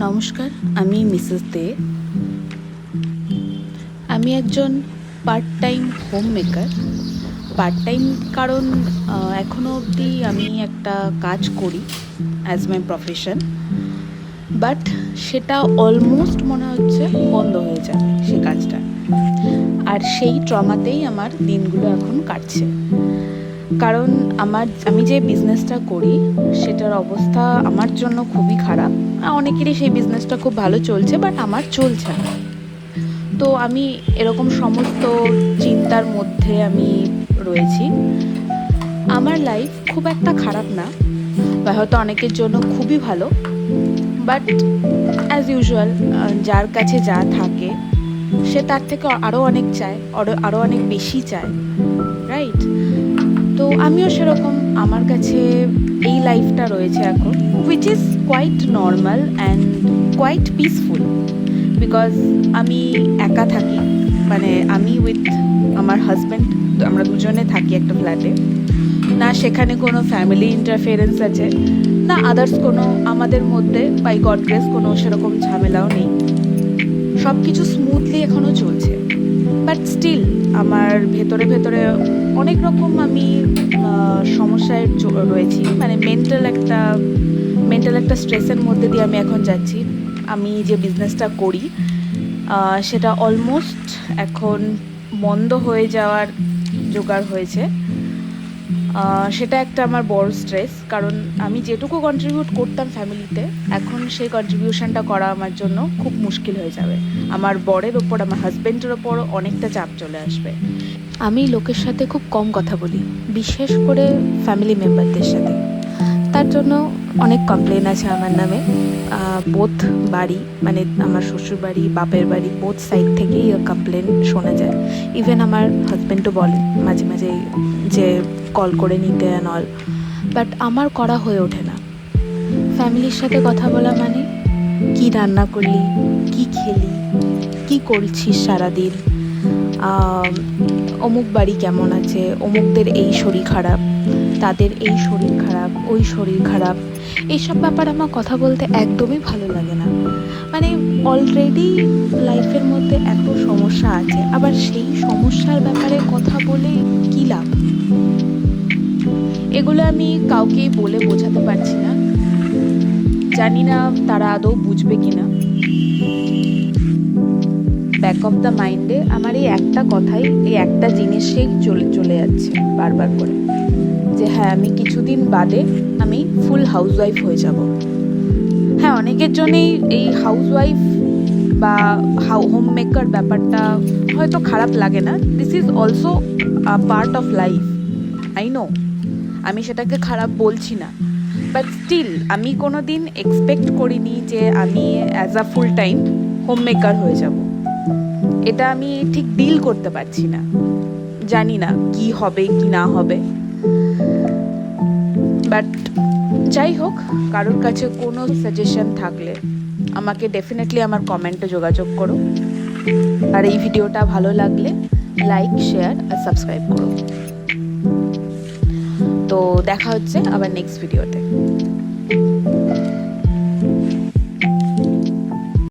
নমস্কার, আমি মিসেস দে। আমি একজন part time home maker. Part time কারণ এখনও অবধি আমি একটা কাজ করি অ্যাজ মাই প্রফেশন, বাট সেটা অলমোস্ট মনে হচ্ছে বন্ধ হয়ে যাবে সে কাজটা। আর সেই ট্রমাতেই আমার দিনগুলো এখন কাটছে, কারণ আমি যে বিজনেসটা করি সেটার অবস্থা আমার জন্য খুবই খারাপ। অনেকেরই সেই বিজনেসটা খুব ভালো চলছে, বাট আমার চলছে না। তো আমি এরকম সমস্ত চিন্তার মধ্যে আমি রয়েছি। আমার লাইফ খুব একটা খারাপ না, বা হয়তো অনেকের জন্য খুবই ভালো, বাট অ্যাজ ইউজুয়াল যার কাছে যা থাকে সে তার থেকে আরও অনেক চায়, আরও অনেক বেশি চায়, রাইট? তো আমিও সেরকম, আমার কাছে এই লাইফটা রয়েছে এখন, which is quite normal and quite peaceful, because আমি একা থাকি, মানে আমি উইথ আমার হাজব্যান্ড, আমরা দুজনে থাকি একটা ফ্ল্যাটে। না সেখানে কোনো ফ্যামিলি ইন্টারফেরেন্স আছে, না আদার্স কোনো আমাদের মধ্যে বাই গড গ্রেস কোনো সেরকম ঝামেলাও নেই। সব কিছু স্মুথলি এখনও চলছে, বাট স্টিল আমার ভেতরে ভেতরে অনেক রকম আমি সমস্যায় রয়েছি, মানে মেন্টাল একটা স্ট্রেসের মধ্যে দিয়ে আমি এখন যাচ্ছি। আমি যে বিজনেসটা করি সেটা অলমোস্ট এখন বন্ধ হয়ে যাওয়ার জোগাড় হয়েছে। সেটা একটা আমার বড় স্ট্রেস, কারণ আমি যেটুকু কন্ট্রিবিউট করতাম ফ্যামিলিতে, এখন সেই কন্ট্রিবিউশনটা করা আমার জন্য খুব মুশকিল হয়ে যাবে। আমার বরের ওপর, আমার হাজব্যান্ডের ওপরও অনেকটা চাপ চলে আসবে। আমি লোকের সাথে খুব কম কথা বলি, বিশেষ করে ফ্যামিলি মেম্বারদের সাথে। তার জন্য অনেক কমপ্লেন আছে আমার নামে। বোথ বাড়ি, মানে আমার শ্বশুর বাড়ি, বাপের বাড়ি, বোথ সাইড থেকেই কমপ্লেন শোনা যায়। ইভেন আমার হাজব্যান্ডও বলে মাঝে মাঝে যে কল করে নিতে অ্যান্ড অল, বাট আমার করা হয়ে ওঠে না। ফ্যামিলির সাথে কথা বলা মানে কি রান্না করলি, কি খেলি, কি করছিস সারাদিন, অমুক বাড়ি কেমন আছে, অমুকদের এই শরীর খারাপ, তাদের এই শরীর খারাপ, ওই শরীর খারাপ, এইসব ব্যাপারে আমার কথা বলতে একদমই ভালো লাগে না। মানে অলরেডি লাইফের মধ্যে এত সমস্যা আছে, আবার সেই সমস্যার ব্যাপারে কথা বলে কী লাভ? এগুলো আমি কাউকেই বলে বোঝাতে পারছি না, জানি না তারা আদৌ বুঝবে কিনা। ব্যাক অফ দ্য মাইন্ডে আমার এই একটা কথাই, এই একটা জিনিসেই চলে যাচ্ছে বারবার করে, যে হ্যাঁ আমি কিছুদিন বাদে আমি ফুল হাউসওয়াইফ হয়ে যাব। হ্যাঁ, অনেকের জন্যই এই হাউসওয়াইফ বা হোম মেকার ব্যাপারটা হয়তো খারাপ লাগে না। This is also a part of life, I know, আমি সেটাকে খারাপ বলছি না, বাট স্টিল আমি কোনো দিন এক্সপেক্ট করিনি যে আমি as a full time home maker হয়ে যাব। এটা আমি ঠিক ডিল করতে পারছি না, জানি না কি হবে কি না হবে। বাট যাই হোক, কারোর কাছে কোনো সাজেশন থাকলে আমাকে ডেফিনেটলি আমার কমেন্টে যোগাযোগ করো। আর এই ভিডিওটা ভালো লাগলে লাইক, শেয়ার আর সাবস্ক্রাইব করো। তো দেখা হচ্ছে আবার নেক্সট ভিডিওতে।